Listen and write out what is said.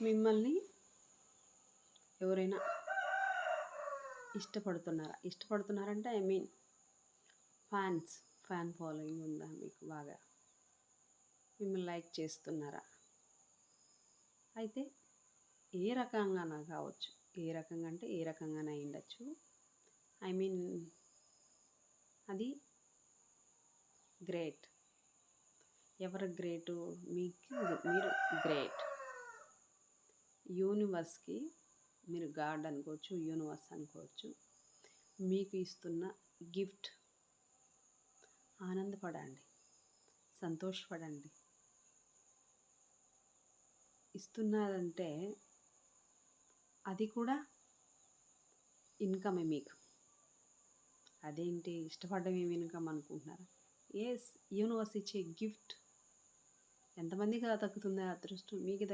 మిమ్మల్ని ఎవరైనా ఇష్టపడుతున్నారంటే I mean fan following ఉందా మీకు బాగా? మిమ్మల్ని లైక్ చేస్తున్నారా? అయితే ఏ రకంగానా కావచ్చు. ఏ రకంగా అంటే ఏ రకంగానే అయ్యుండొచ్చు. ఐ మీన్ అది గ్రేట్. ఎవరు గ్రేటు? మీరు గ్రేట్. యూనివర్స్‌కి మీరు గాడ్ అనుకోవచ్చు, యూనివర్స్ అనుకోవచ్చు. మీకు ఇస్తున్న గిఫ్ట్ ఆనందపడండి, సంతోషపడండి. ఇస్తున్నారంటే అది కూడా ఇన్కమే మీకు. అదేంటి ఇష్టపడడం ఏమి ఇన్కమ్ అనుకుంటున్నారా? యూనివర్స్ ఇచ్చే గిఫ్ట్ ఎంతమందికి అలా దక్కుతుంది ఆ అదృష్టం? మీకు